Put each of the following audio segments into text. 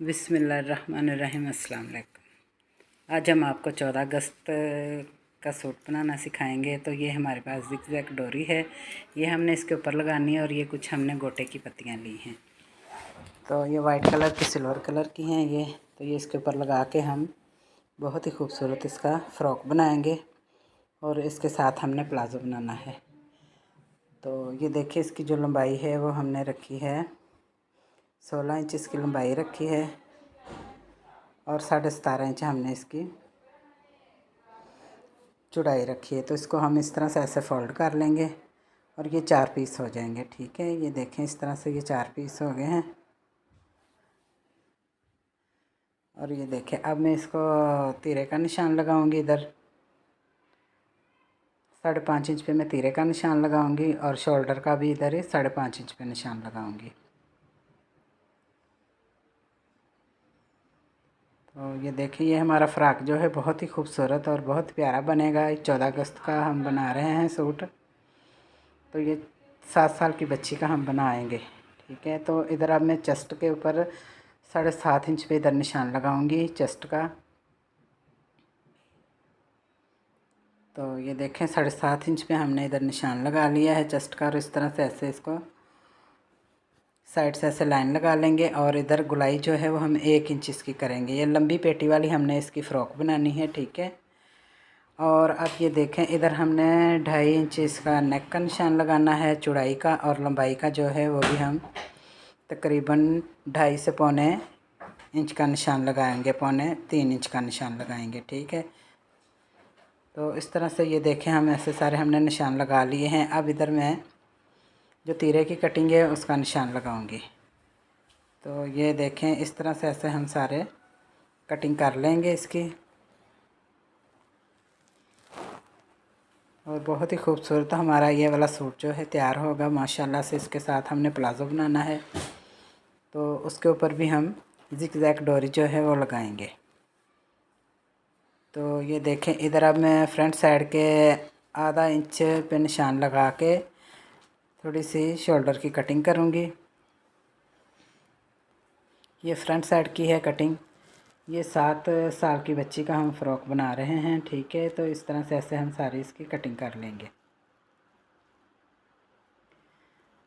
बिस्मिल्लाहिर्रहमानिर्रहीम। अस्सलाम वालेकुम। आज हम आपको 14 अगस्त का सूट बनाना सिखाएंगे। तो ये हमारे पास ज़िगज़ैग डोरी है, ये हमने इसके ऊपर लगानी है और ये कुछ हमने गोटे की पत्तियां ली हैं। तो ये वाइट कलर की सिल्वर कलर की हैं ये। तो ये इसके ऊपर लगा के हम बहुत ही खूबसूरत इसका फ़्रॉक बनाएंगे और इसके साथ हमने प्लाज़ो बनाना है। तो ये देखिए, इसकी जो लंबाई है वो हमने रखी है 16 इंच इसकी लंबाई रखी है और 17.5 इंच हमने इसकी चौड़ाई रखी है। तो इसको हम इस तरह से ऐसे फोल्ड कर लेंगे और ये 4 पीस हो जाएंगे। ठीक है, ये देखें इस तरह से ये 4 पीस हो गए हैं। और ये देखें, अब मैं इसको तीरे का निशान लगाऊंगी। इधर 5.5 इंच पे मैं तीरे का निशान लगाऊंगी और शोल्डर का भी इधर ही 5.5 इंच पे निशान लगाऊंगी। तो ये देखिए, ये हमारा फ़्रॉक जो है बहुत ही खूबसूरत और बहुत प्यारा बनेगा। 14 अगस्त का हम बना रहे हैं सूट। तो ये 7 साल की बच्ची का हम बनाएंगे। ठीक है, तो इधर अब मैं चेस्ट के ऊपर 7.5 इंच पे इधर निशान लगाऊंगी चेस्ट का। तो ये देखें, 7.5 इंच पे हमने इधर निशान लगा लिया है चेस्ट का। और इस तरह से ऐसे इसको साइड से ऐसे लाइन लगा लेंगे और इधर गुलाई जो है वो हम 1 इंच इसकी करेंगे। ये लंबी पेटी वाली हमने इसकी फ़्रॉक बनानी है। ठीक है, और अब ये देखें, इधर हमने 2.5 इंच इसका नेक का निशान लगाना है चौड़ाई का, और लंबाई का जो है वो भी हम तकरीबन 2.5 से 2.25 इंच का निशान लगाएंगे, 2.25-3 इंच का निशान लगाएंगे। ठीक है, तो इस तरह से ये देखें, हम ऐसे सारे हमने निशान लगा लिए हैं। अब इधर मैं जो तीरे की कटिंग है उसका निशान लगाऊंगी। तो ये देखें, इस तरह से ऐसे हम सारे कटिंग कर लेंगे इसकी। और बहुत ही खूबसूरत हमारा ये वाला सूट जो है तैयार होगा माशाल्लाह से। इसके साथ हमने प्लाज़ो बनाना है, तो उसके ऊपर भी हम ज़िगज़ैग डोरी जो है वो लगाएंगे। तो ये देखें, इधर अब मैं फ्रंट साइड के आधा इंच पे निशान लगा के थोड़ी सी शोल्डर की कटिंग करूँगी। ये फ्रंट साइड की है कटिंग। ये 7 साल की बच्ची का हम फ़्रॉक बना रहे हैं। ठीक है, तो इस तरह से ऐसे हम सारी इसकी कटिंग कर लेंगे।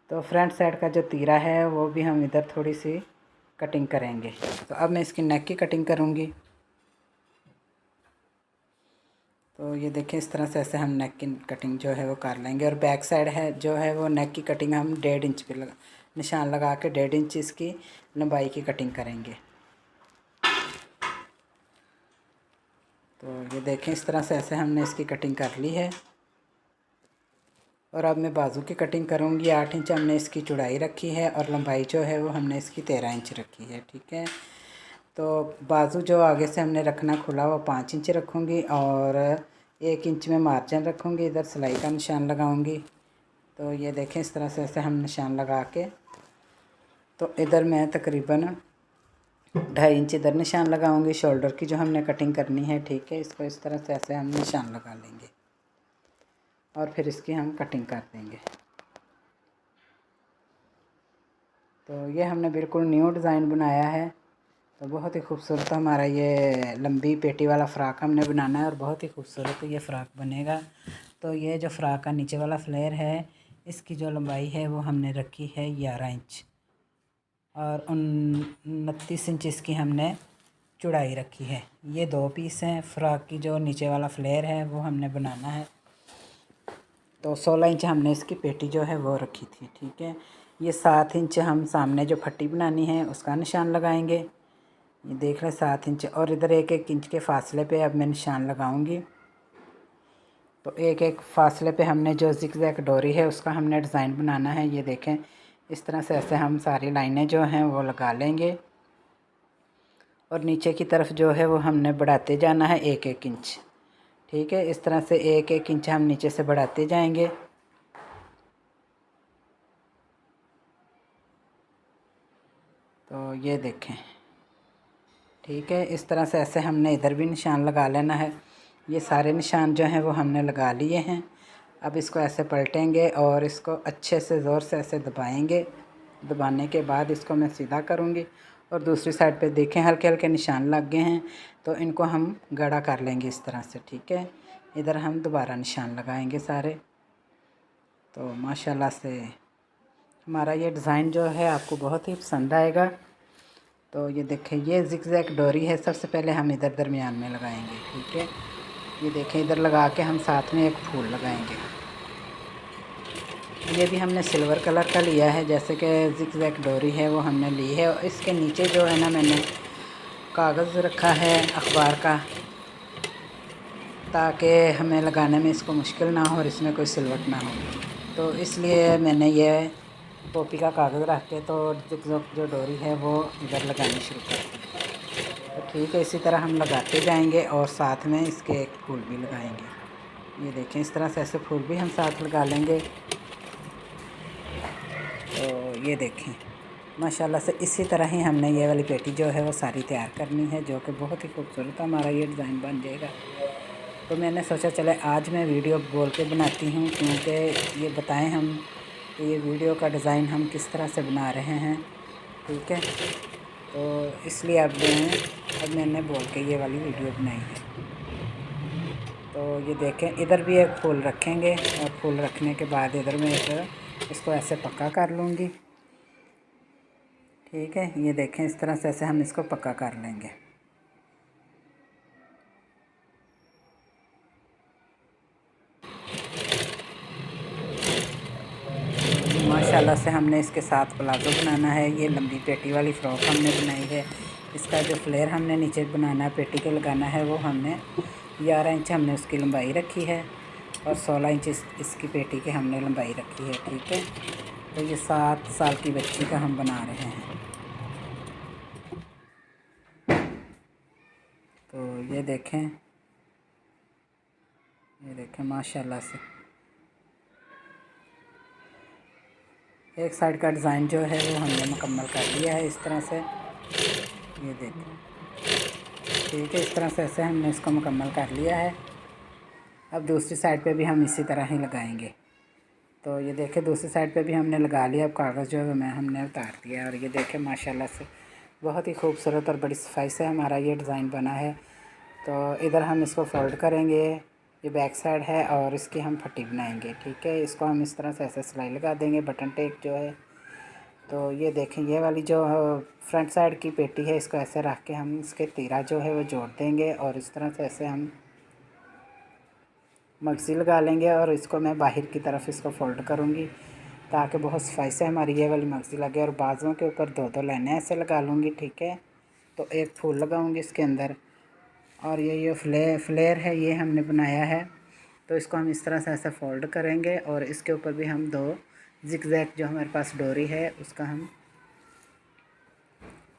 तो फ्रंट साइड का जो तीरा है वो भी हम इधर थोड़ी सी कटिंग करेंगे। तो अब मैं इसकी नेक की कटिंग करूँगी। तो ये देखें, इस तरह से ऐसे हम नेक की कटिंग जो है वो कर लेंगे। और बैक साइड है जो है वो नेक की कटिंग हम 1.5 इंच पे निशान लगा के 1.5 इंच इसकी लंबाई की कटिंग करेंगे। तो ये देखें, इस तरह से ऐसे हमने इसकी कटिंग कर ली है। और अब मैं बाजू की कटिंग करूँगी। 8 इंच हमने इसकी चौड़ाई रखी है और लंबाई जो है वो हमने इसकी 13 इंच रखी है। ठीक है, तो बाजू जो आगे से हमने रखना खुला वो 5 इंच रखूँगी और 1 इंच में मार्जिन रखूँगी। इधर सिलाई का निशान लगाऊँगी। तो ये देखें, इस तरह से ऐसे हम निशान लगा के, तो इधर मैं तकरीबन 2.5 इंच इधर निशान लगाऊँगी शोल्डर की जो हमने कटिंग करनी है। ठीक है, इसको इस तरह से ऐसे हम निशान लगा लेंगे और फिर इसकी हम कटिंग कर देंगे। तो ये हमने बिल्कुल न्यू डिज़ाइन बनाया है। तो बहुत ही खूबसूरत हमारा ये लंबी पेटी वाला फ़्रॉक हमने बनाना है और बहुत ही खूबसूरत ये फ़्रॉक बनेगा। तो ये जो फ़्रॉक का नीचे वाला फ्लेयर है, इसकी जो लंबाई है वो हमने रखी है 11 इंच और 29 इंच इसकी हमने चौड़ाई रखी है। ये 2 पीस हैं। फ़्रॉक की जो नीचे वाला फ्लेयर है वो हमने बनाना है। तो 16 इंच हमने इसकी पेटी जो है वो रखी थी। ठीक है, ये 7 इंच हम सामने जो फट्टी बनानी है उसका निशान लगाएंगे। ये देख लें 7 इंच, और इधर 1-1 इंच के फासले पे अब मैं निशान लगाऊंगी। तो 1-1 फासले पे हमने जो ज़िगज़ैग डोरी है उसका हमने डिज़ाइन बनाना है। ये देखें, इस तरह से ऐसे हम सारी लाइनें जो हैं वो लगा लेंगे और नीचे की तरफ जो है वो हमने बढ़ाते जाना है 1-1 इंच। ठीक है, इस तरह से 1-1 इंच हम नीचे से बढ़ाते जाएंगे। तो ये देखें, ठीक है, इस तरह से ऐसे हमने इधर भी निशान लगा लेना है। ये सारे निशान जो हैं वो हमने लगा लिए हैं। अब इसको ऐसे पलटेंगे और इसको अच्छे से ज़ोर से ऐसे दबाएंगे। दबाने के बाद इसको मैं सीधा करूँगी और दूसरी साइड पे देखें हल्के हल्के निशान लग गए हैं, तो इनको हम गड़ा कर लेंगे इस तरह से। ठीक है, इधर हम दोबारा निशान लगाएंगे सारे। तो माशाल्लाह से हमारा ये डिज़ाइन जो है आपको बहुत ही पसंद आएगा। तो ये देखें, ये ज़िगज़ैग डोरी है, सबसे पहले हम इधर दरमियान में लगाएंगे। ठीक है, ये देखें इधर लगा के हम साथ में एक फूल लगाएंगे। ये भी हमने सिल्वर कलर का लिया है, जैसे कि ज़िगज़ैग डोरी है वो हमने ली है। और इसके नीचे जो है ना, मैंने कागज़ रखा है अखबार का, ताकि हमें लगाने में इसको मुश्किल ना हो और इसमें कोई सिलवट ना हो। तो इसलिए मैंने ये कॉपी का कागज़ रख के तो ज़िगज़ैग जो डोरी है वो इधर लगानी शुरू कर दी। तो ठीक है, इसी तरह हम लगाते जाएंगे और साथ में इसके एक फूल भी लगाएंगे। ये देखें, इस तरह से ऐसे फूल भी हम साथ लगा लेंगे। तो ये देखें माशाल्लाह से इसी तरह ही हमने ये वाली पेटी जो है वो सारी तैयार करनी है, जो कि बहुत ही खूबसूरत हमारा ये डिज़ाइन बन जाएगा। तो मैंने सोचा चले आज मैं वीडियो बोल के बनाती हूँ, क्योंकि ये बताएं हम कि ये वीडियो का डिज़ाइन हम किस तरह से बना रहे हैं। ठीक है, तो इसलिए अब मैंने बोल के ये वाली वीडियो बनाई है। तो ये देखें, इधर भी एक फूल रखेंगे और फूल रखने के बाद इधर मैं इसको ऐसे पक्का कर लूँगी। ठीक है, ये देखें इस तरह से ऐसे हम इसको पक्का कर लेंगे। माशाल्लाह से हमने इसके साथ प्लाज़ो बनाना है। ये लंबी पेटी वाली फ़्रॉक हमने बनाई है। इसका जो फ्लेयर हमने नीचे बनाना है पेटी के लगाना है, वो हमने 11 इंच हमने उसकी लंबाई रखी है और 16 इंच इसकी पेटी की हमने लंबाई रखी है। ठीक है, तो ये 7 साल की बच्ची का हम बना रहे हैं। तो ये देखें माशाल्लाह से एक साइड का डिज़ाइन जो है वो हमने मुकम्मल कर लिया है इस तरह से। ये देखें, ठीक है, इस तरह से ऐसे हमने इसको मुकम्मल कर लिया है। अब दूसरी साइड पे भी हम इसी तरह ही लगाएंगे। तो ये देखें दूसरी साइड पे भी हमने लगा लिया। अब कागज़ जो है हमने उतार दिया और ये देखें माशाल्लाह से बहुत ही खूबसूरत और बड़ी सफाई से हमारा ये डिज़ाइन बना है। तो इधर हम इसको फोल्ड करेंगे, ये बैक साइड है, और इसकी हम पट्टी बनाएंगे। ठीक है, इसको हम इस तरह से ऐसे सिलाई लगा देंगे, बटन टेक जो है। तो ये देखें, ये वाली जो फ्रंट साइड की पेटी है, इसको ऐसे रख के हम इसके तीरा जो है वो जोड़ देंगे और इस तरह से ऐसे हम मगज़ी लगा लेंगे। और इसको मैं बाहर की तरफ इसको फोल्ड करूँगी ताकि बहुत सफाई से हमारी ये वाली मगज़ी लगे। और बाजुओं के ऊपर 2-2 लाइनें ऐसे लगा लूँगी। ठीक है, तो एक फूल लगाऊँगी इसके अंदर। और ये फ्लेयर है, ये हमने बनाया है। तो इसको हम इस तरह से ऐसे फोल्ड करेंगे और इसके ऊपर भी हम 2 ज़िगज़ैग जो हमारे पास डोरी है उसका हम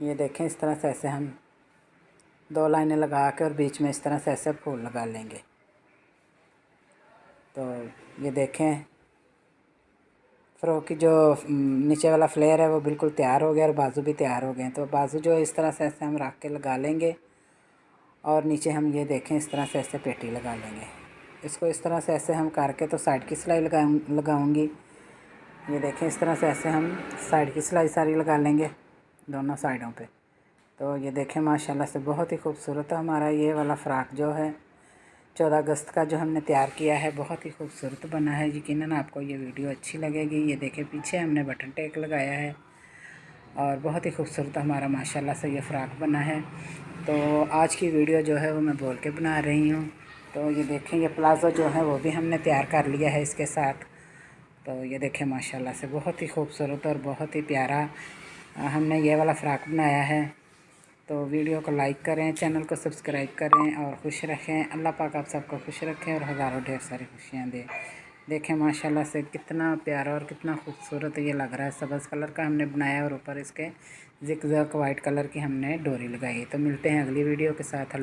ये देखें इस तरह से ऐसे हम 2 लाइनें लगा के और बीच में इस तरह से ऐसे फूल लगा लेंगे। तो ये देखें फ़्रॉक की जो नीचे वाला फ्लेयर है वो बिल्कुल तैयार हो गया और बाजू भी तैयार हो गए। तो बाजू जो इस तरह से ऐसे हम रख के लगा लेंगे और नीचे हम ये देखें इस तरह से ऐसे पेटी लगा लेंगे। इसको इस तरह से ऐसे हम करके तो साइड की सिलाई लगाऊंगी। ये देखें इस तरह से ऐसे हम साइड की सिलाई सारी लगा लेंगे दोनों साइडों पे। तो ये देखें माशाल्लाह से बहुत ही खूबसूरत हमारा ये वाला फ़्रॉक जो है 14 अगस्त का जो हमने तैयार किया है, बहुत ही खूबसूरत बना है। यकीनन आपको ये वीडियो अच्छी लगेगी। ये देखें पीछे हमने बटन टेक लगाया है और बहुत ही खूबसूरत हमारा माशाल्लाह से ये फ़्रॉक बना है। तो आज की वीडियो जो है वो मैं बोल के बना रही हूँ। तो ये देखें ये प्लाज़ो जो है वो भी हमने तैयार कर लिया है इसके साथ। तो ये देखें माशाल्लाह से बहुत ही खूबसूरत और बहुत ही प्यारा हमने ये वाला फ़्रॉक बनाया है। तो वीडियो को लाइक करें, चैनल को सब्सक्राइब करें और खुश रखें। अल्लाह पाक आप सबको खुश रखें और हज़ारों ढेर सारी खुशियाँ दे। देखें माशाल्लाह से कितना प्यारा और कितना खूबसूरत ये लग रहा है। सब्ज़ कलर का हमने बनाया और ऊपर इसके ज़िगज़ैग वाइट कलर की हमने डोरी लगाई। तो मिलते हैं अगली वीडियो के साथ।